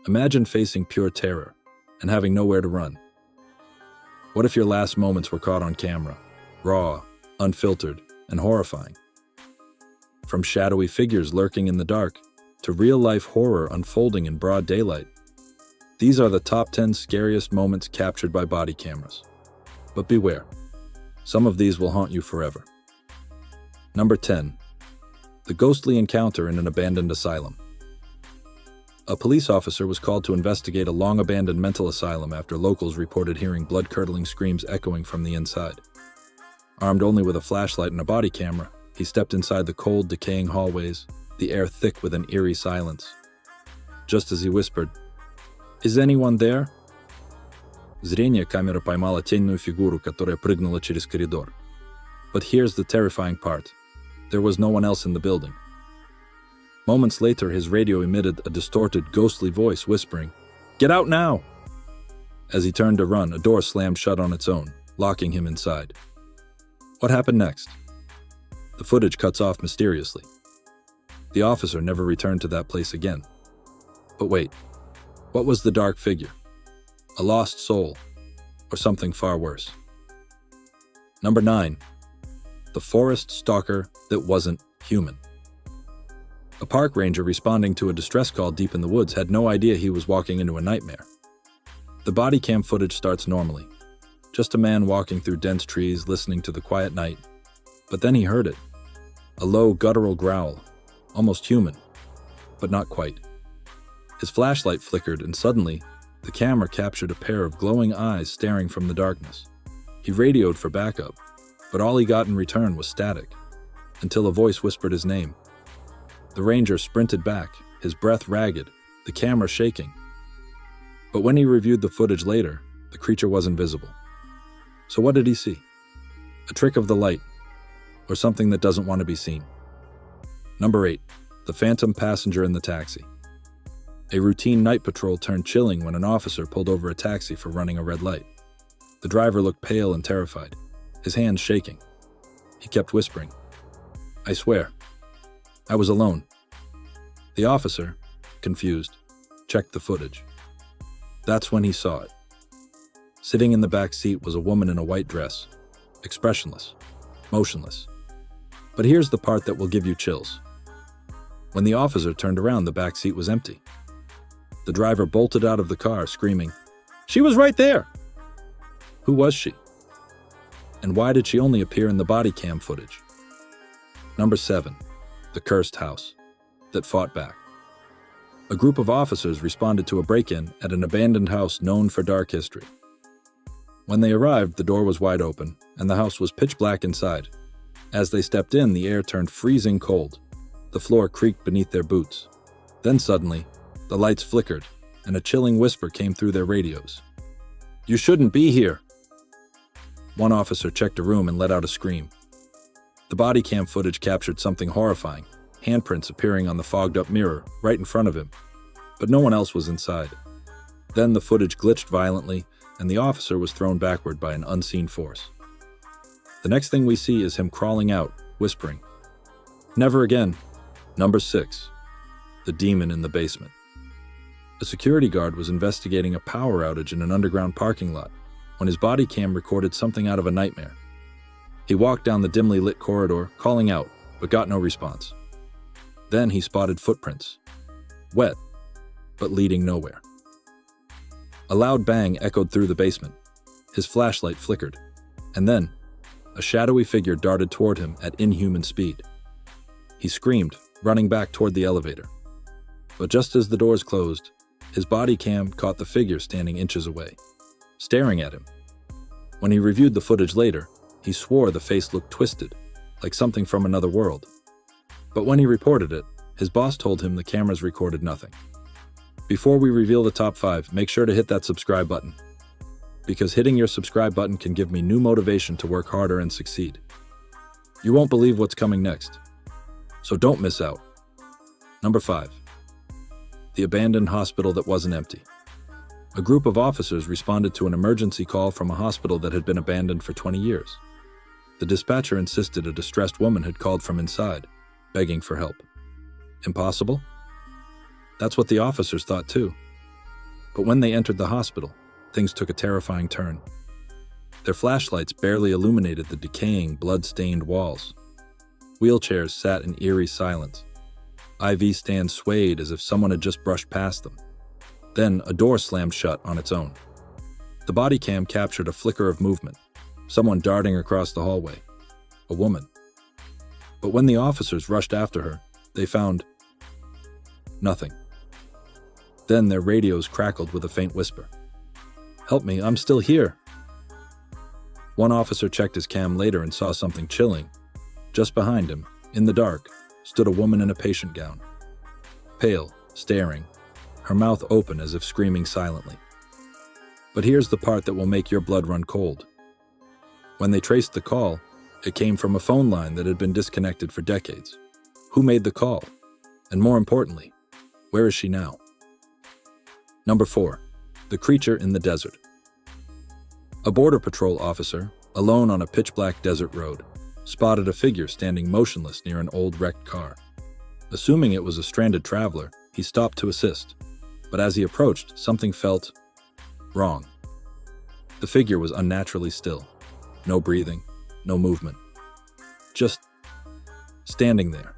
Imagine facing pure terror and having nowhere to run. What if your last moments were caught on camera, raw, unfiltered, and horrifying? From shadowy figures lurking in the dark to real-life horror unfolding in broad daylight, these are the top 10 scariest moments captured by body cameras. But beware, some of these will haunt you forever. Number 10. The ghostly encounter in an abandoned asylum. A police officer was called to investigate a long-abandoned mental asylum after locals reported hearing blood-curdling screams echoing from the inside. Armed only with a flashlight and a body camera, he stepped inside the cold, decaying hallways, the air thick with an eerie silence. Just as he whispered, "Is anyone there?" Зрение камеры поймало тенную фигуру, которая прыгнула через коридор. But here's the terrifying part. There was no one else in the building. Moments later, his radio emitted a distorted, ghostly voice whispering, "Get out now!" As he turned to run, a door slammed shut on its own, locking him inside. What happened next? The footage cuts off mysteriously. The officer never returned to that place again. But wait, what was the dark figure? A lost soul, or something far worse? Number 9. The forest stalker that wasn't human. A park ranger responding to a distress call deep in the woods had no idea he was walking into a nightmare. The body cam footage starts normally. Just a man walking through dense trees listening to the quiet night. But then he heard it. A low, guttural growl. Almost human, but not quite. His flashlight flickered and suddenly, the camera captured a pair of glowing eyes staring from the darkness. He radioed for backup, but all he got in return was static, until a voice whispered his name. The ranger sprinted back, his breath ragged, the camera shaking. But when he reviewed the footage later, the creature wasn't visible. So what did he see? A trick of the light, or something that doesn't want to be seen. Number 8. The phantom passenger in the taxi. A routine night patrol turned chilling when an officer pulled over a taxi for running a red light. The driver looked pale and terrified, his hands shaking. He kept whispering, "I swear, I was alone." The officer, confused, checked the footage. That's when he saw it. Sitting in the back seat was a woman in a white dress, expressionless, motionless. But here's the part that will give you chills. When the officer turned around, the back seat was empty. The driver bolted out of the car, screaming, "She was right there!" Who was she? And why did she only appear in the body cam footage? Number 7. The cursed house that fought back. A group of officers responded to a break-in at an abandoned house known for dark history. When they arrived, the door was wide open, and the house was pitch black inside. As they stepped in, the air turned freezing cold. The floor creaked beneath their boots. Then suddenly, the lights flickered, and a chilling whisper came through their radios. "You shouldn't be here!" One officer checked a room and let out a scream. The body cam footage captured something horrifying, handprints appearing on the fogged-up mirror right in front of him. But no one else was inside. Then the footage glitched violently, and the officer was thrown backward by an unseen force. The next thing we see is him crawling out, whispering, "Never again." Number 6. The demon in the basement. A security guard was investigating a power outage in an underground parking lot when his body cam recorded something out of a nightmare. He walked down the dimly lit corridor, calling out, but got no response. Then he spotted footprints, wet, but leading nowhere. A loud bang echoed through the basement. His flashlight flickered, and then a shadowy figure darted toward him at inhuman speed. He screamed, running back toward the elevator. But just as the doors closed, his body cam caught the figure standing inches away, staring at him. When he reviewed the footage later, he swore the face looked twisted, like something from another world. But when he reported it, his boss told him the cameras recorded nothing. Before we reveal the top 5, make sure to hit that subscribe button, because hitting your subscribe button can give me new motivation to work harder and succeed. You won't believe what's coming next, so don't miss out. Number 5. The abandoned hospital that wasn't empty. A group of officers responded to an emergency call from a hospital that had been abandoned for 20 years. The dispatcher insisted a distressed woman had called from inside, begging for help. Impossible? That's what the officers thought too. But when they entered the hospital, things took a terrifying turn. Their flashlights barely illuminated the decaying, blood-stained walls. Wheelchairs sat in eerie silence. IV stands swayed as if someone had just brushed past them. Then a door slammed shut on its own. The body cam captured a flicker of movement, someone darting across the hallway. A woman. But when the officers rushed after her, they found nothing. Then their radios crackled with a faint whisper. "Help me, I'm still here." One officer checked his cam later and saw something chilling. Just behind him, in the dark, stood a woman in a patient gown. Pale, staring, her mouth open as if screaming silently. But here's the part that will make your blood run cold. When they traced the call, it came from a phone line that had been disconnected for decades. Who made the call? And more importantly, where is she now? Number 4. The creature in the desert. A border patrol officer, alone on a pitch-black desert road, spotted a figure standing motionless near an old wrecked car. Assuming it was a stranded traveler, he stopped to assist. But as he approached, something felt wrong. The figure was unnaturally still. No breathing, no movement. Just standing there.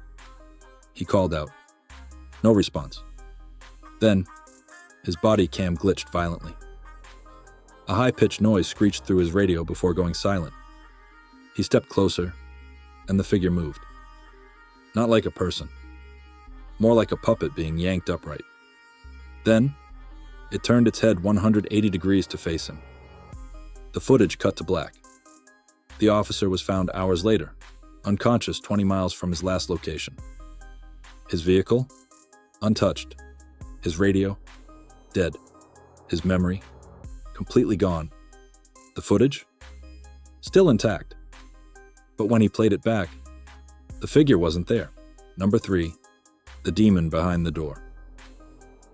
He called out. No response. Then, his body cam glitched violently. A high-pitched noise screeched through his radio before going silent. He stepped closer, and the figure moved. Not like a person. More like a puppet being yanked upright. Then, it turned its head 180 degrees to face him. The footage cut to black. The officer was found hours later, unconscious 20 miles from his last location. His vehicle? Untouched. His radio? Dead. His memory? Completely gone. The footage? Still intact. But when he played it back, the figure wasn't there. Number 3. The demon behind the door.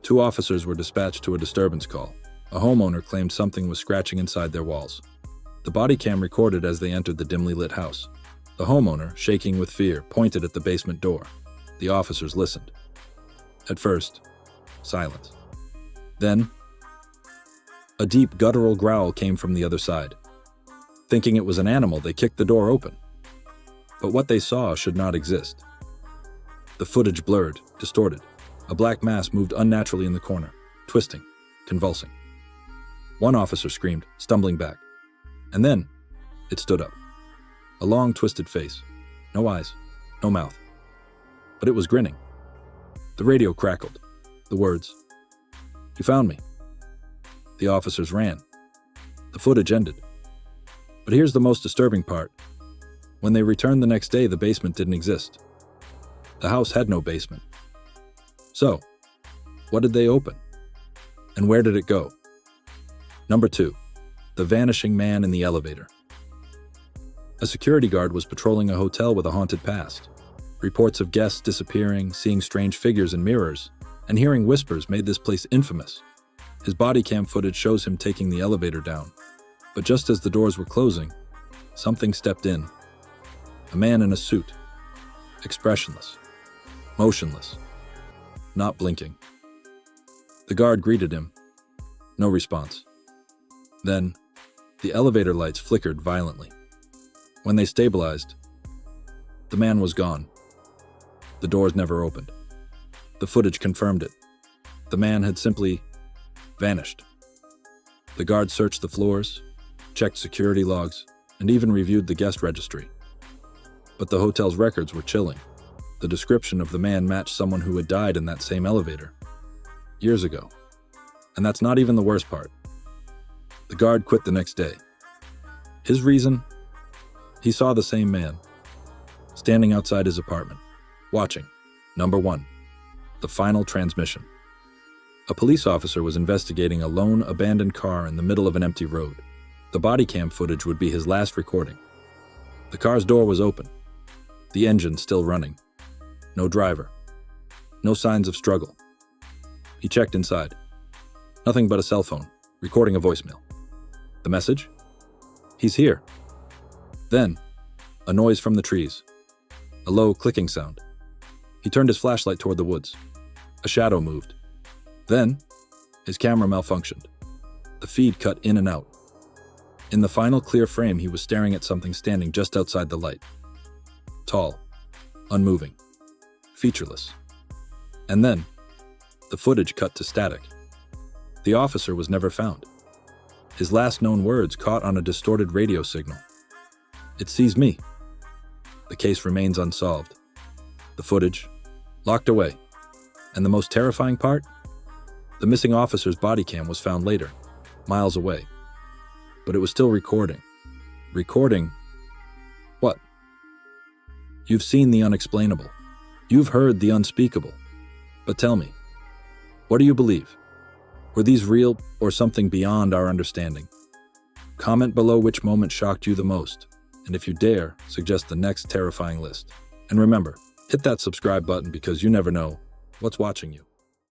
2 officers were dispatched to a disturbance call. A homeowner claimed something was scratching inside their walls. The body cam recorded as they entered the dimly lit house. The homeowner, shaking with fear, pointed at the basement door. The officers listened. At first, silence. Then, a deep guttural growl came from the other side. Thinking it was an animal, they kicked the door open. But what they saw should not exist. The footage blurred, distorted. A black mass moved unnaturally in the corner, twisting, convulsing. One officer screamed, stumbling back. And then, it stood up. A long, twisted face. No eyes, no mouth. But it was grinning. The radio crackled. The words, "You found me." The officers ran. The footage ended. But here's the most disturbing part. When they returned the next day, the basement didn't exist. The house had no basement. So, what did they open? And where did it go? Number 2. The vanishing man in the elevator. A security guard was patrolling a hotel with a haunted past. Reports of guests disappearing, seeing strange figures in mirrors, and hearing whispers made this place infamous. His body cam footage shows him taking the elevator down. But just as the doors were closing, something stepped in. A man in a suit. Expressionless. Motionless. Not blinking. The guard greeted him. No response. Then, the elevator lights flickered violently. When they stabilized, the man was gone. The doors never opened. The footage confirmed it. The man had simply vanished. The guard searched the floors, checked security logs, and even reviewed the guest registry. But the hotel's records were chilling. The description of the man matched someone who had died in that same elevator years ago. And that's not even the worst part. The guard quit the next day. His reason? He saw the same man, standing outside his apartment, watching. Number 1. The final transmission. A police officer was investigating a lone, abandoned car in the middle of an empty road. The body cam footage would be his last recording. The car's door was open, the engine still running. No driver. No signs of struggle. He checked inside. Nothing but a cell phone, recording a voicemail. The message? He's here. Then, a noise from the trees. A low clicking sound. He turned his flashlight toward the woods. A shadow moved. Then, His camera malfunctioned. The feed cut in and out. In the final clear frame, he was staring at something standing just outside the light. Tall, unmoving, featureless. And then, the footage cut to static. The officer was never found. His last known words caught on a distorted radio signal. "It sees me." The case remains unsolved. The footage, locked away. And the most terrifying part? The missing officer's body cam was found later, miles away. But it was still recording. Recording what? You've seen the unexplainable. You've heard the unspeakable. But tell me, what do you believe? Were these real or something beyond our understanding? Comment below which moment shocked you the most, and if you dare, suggest the next terrifying list. And remember, hit that subscribe button because you never know what's watching you.